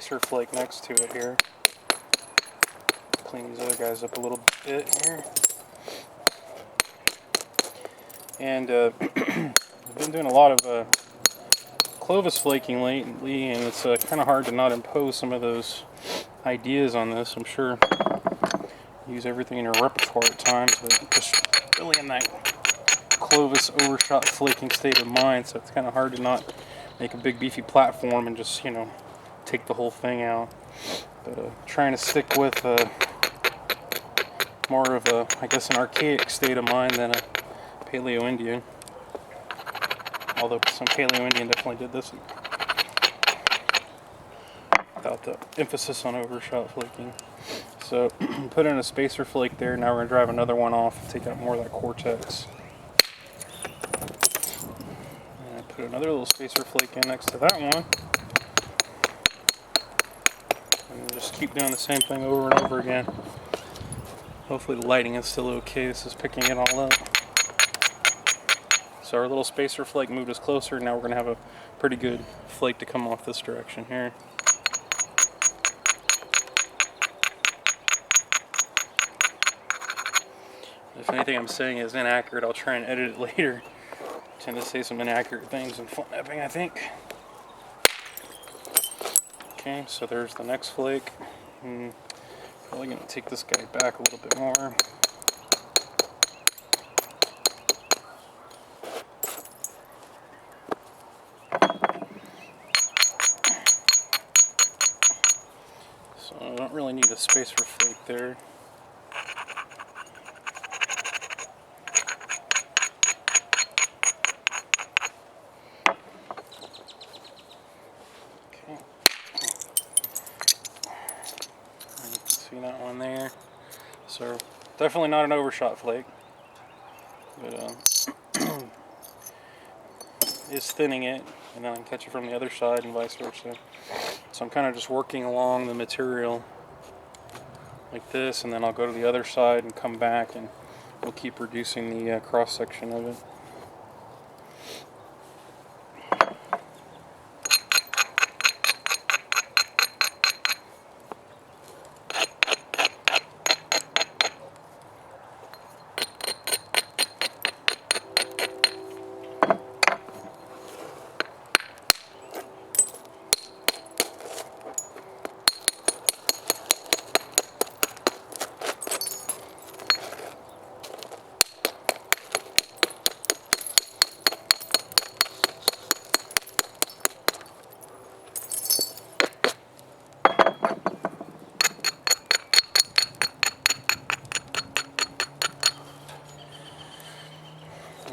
spacer flake next to it here. Clean these other guys up a little bit here. And I've been doing a lot of Clovis flaking lately, and it's kind of hard to not impose some of those ideas on this. I'm sure you use everything in your repertoire at times, but just really in that Clovis overshot flaking state of mind, so it's kind of hard to not make a big beefy platform and just, you know, take the whole thing out. But trying to stick with more of a, I guess, an archaic state of mind than a Paleo-Indian. Although some Paleo-Indian definitely did this without the emphasis on overshot flaking. So put in a spacer flake there. Now we're going to drive another one off and take out more of that cortex. And I put another little spacer flake in next to that one. And just keep doing the same thing over and over again. Hopefully the lighting is still okay. This is picking it all up. So our little spacer flake moved us closer. Now we're going to have a pretty good flake to come off this direction here. If anything I'm saying is inaccurate, I'll try and edit it later. I tend to say some inaccurate things in foot knapping, I think. Okay, so there's the next flake. Probably going to take this guy back a little bit more. So I don't really need a spacer flake there. See that one there? So definitely not an overshot flake, but is thinning it, and then I can catch it from the other side and vice versa. So I'm kind of just working along the material like this, and then I'll go to the other side and come back, and we'll keep reducing the cross section of it.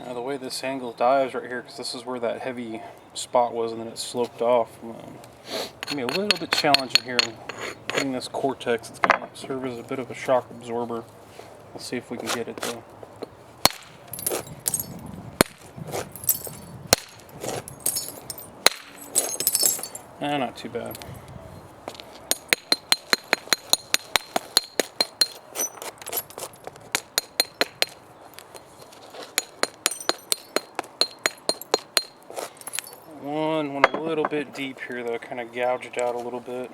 The way this angle dives right here, because this is where that heavy spot was and then it sloped off. It's going to be a little bit challenging here putting this cortex. It's going to serve as a bit of a shock absorber. We'll see if we can get it though. Not too bad. One went a little bit deep here though, kind of gouged out a little bit.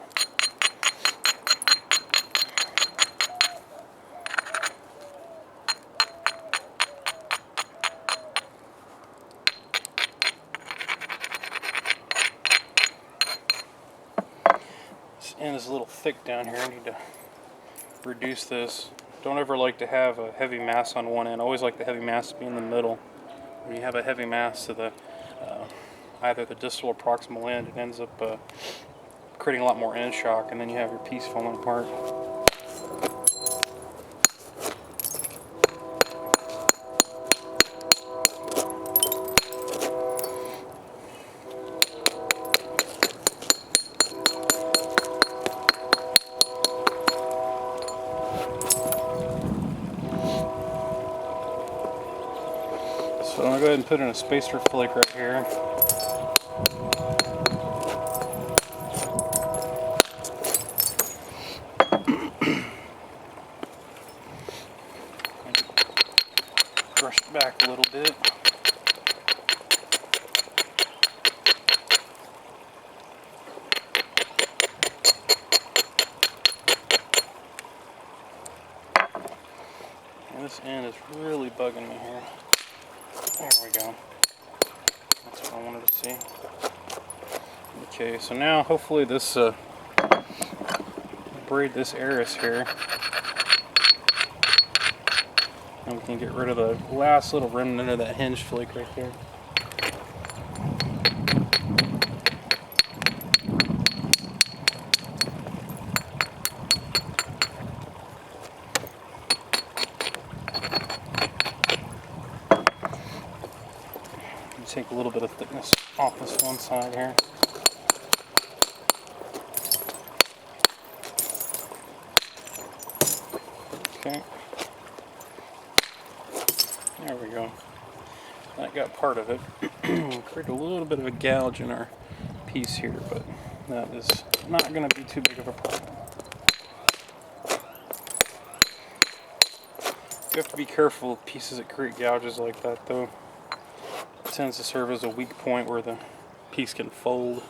This end is a little thick down here. I need to reduce this. Don't ever like to have a heavy mass on one end. Always like the heavy mass to be in the middle. When you have a heavy mass to the either the distal or proximal end, it ends up creating a lot more end shock, and then you have your piece falling apart. So I'm going to go ahead and put in a spacer flake right here. Brush it back a little bit. This end is really bugging me here. There we go. That's what I wanted to see. Okay, so now hopefully this braid this Eris here, and we can get rid of the last little remnant of that hinge flake right there. Take a little bit of thickness off this one side here. Okay. There we go. That got part of it. Create a little bit of a gouge in our piece here, but that is not going to be too big of a problem. You have to be careful with pieces that create gouges like that, though. It tends to serve as a weak point where the piece can fold.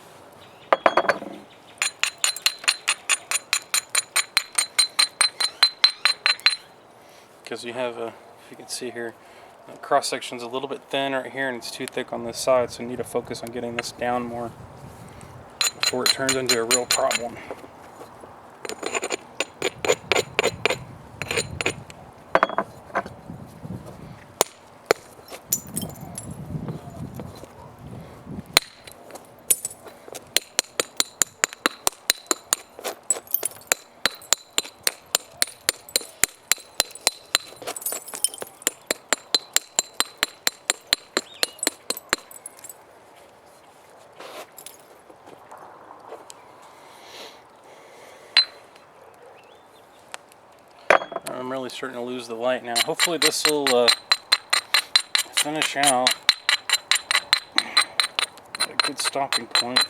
Because you have a, if you can see here, the cross section's a little bit thin right here, and it's too thick on this side, so you need to focus on getting this down more before it turns into a real problem. I'm really starting to lose the light now. Hopefully this will finish out at a good stopping point.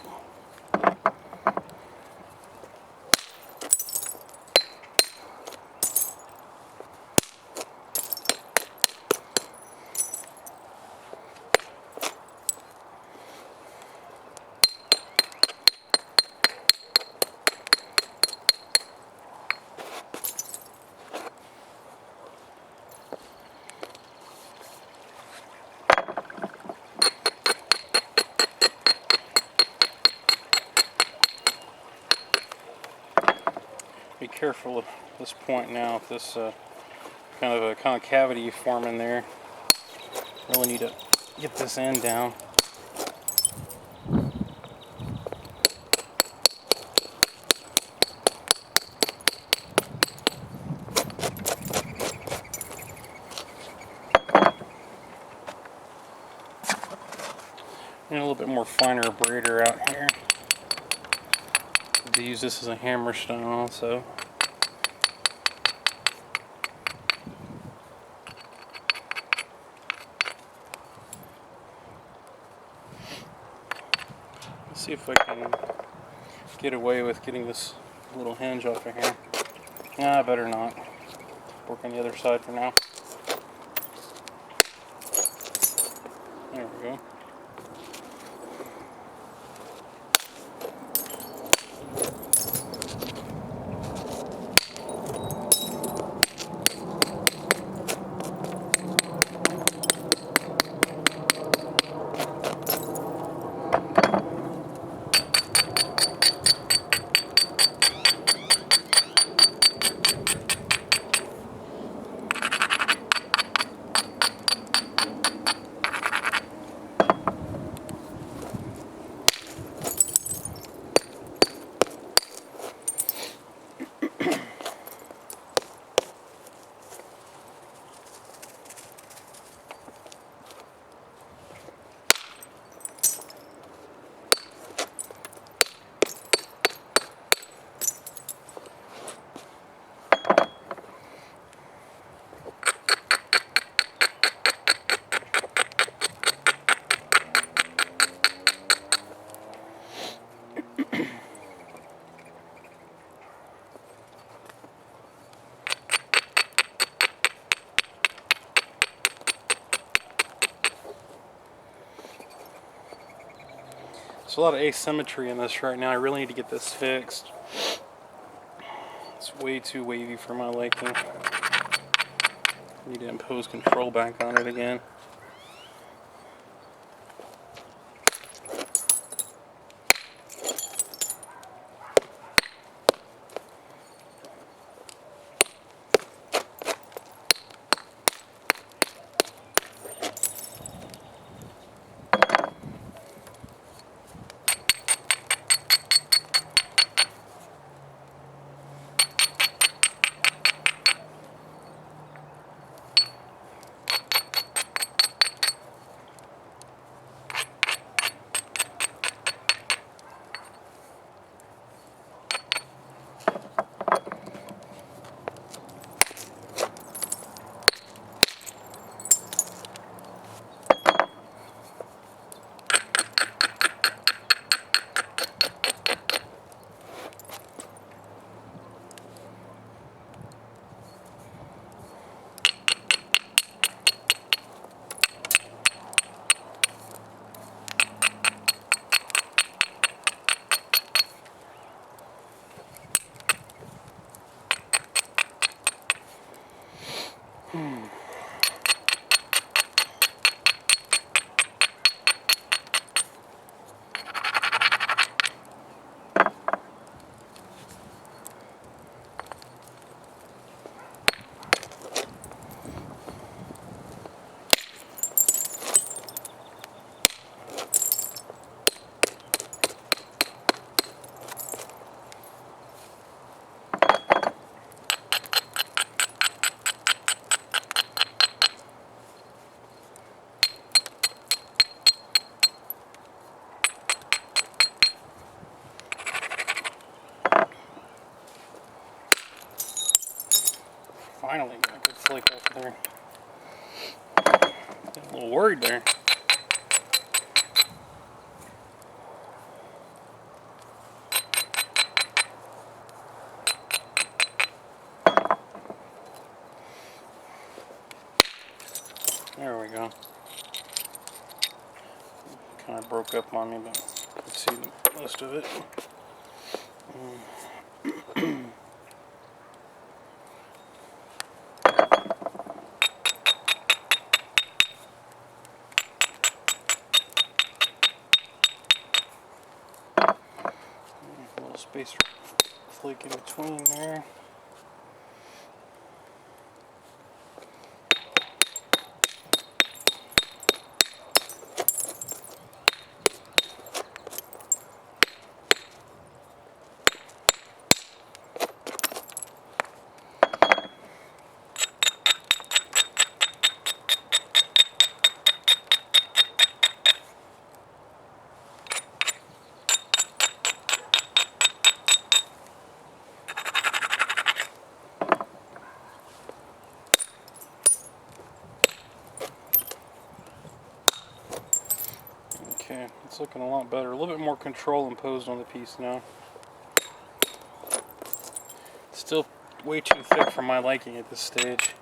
Be careful at this point now with this kind of a concavity forming there. Really need to get this end down. And a little bit more finer abrader out here. To use this as a hammerstone also. Let's see if I can get away with getting this little hinge off of here. Nah, better not. Work on the other side for now. There we go. There's a lot of asymmetry in this right now. I really need to get this fixed. It's way too wavy for my liking. Need to impose control back on it again. Finally got a good flake off there. Got a little worried there. There we go. Kind of broke up on me, but let's see most of it. A little space flake in between there. Okay, it's looking a lot better. A little bit more control imposed on the piece now. Still way too thick for my liking at this stage.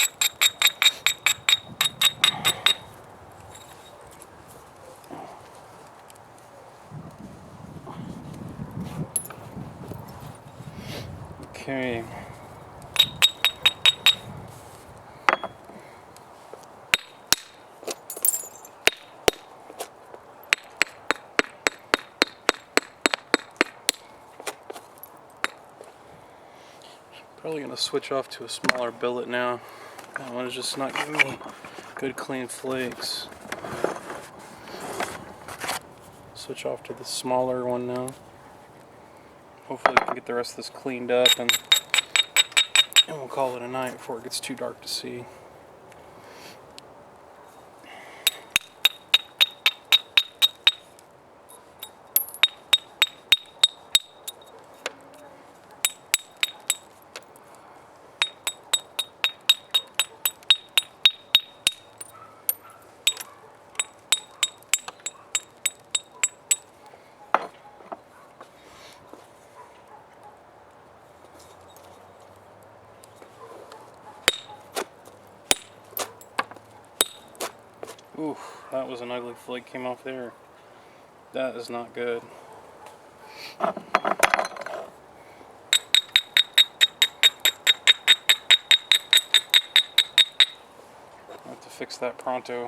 Okay. Probably going to switch off to a smaller billet now. That one is just not giving me good clean flakes. Switch off to the smaller one now. Hopefully we can get the rest of this cleaned up and we'll call it a night before it gets too dark to see. Oof, that was an ugly flake came off there. That is not good. fix that pronto.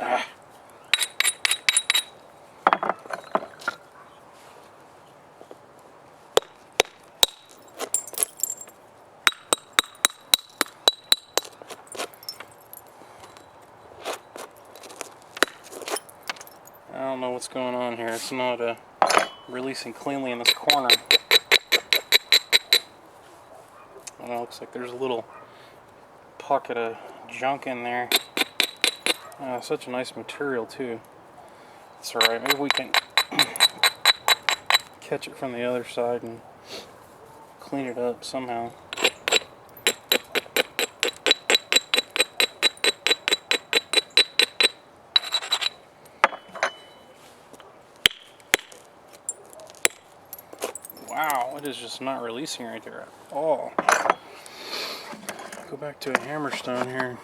Ah. I don't know what's going on here. It's not releasing cleanly in this corner. Well, it looks like there's a little pocket of junk in there. Such a nice material too. It's alright, maybe we can catch it from the other side and clean it up somehow. Wow, it is just not releasing right there at all. Go back to a hammerstone here.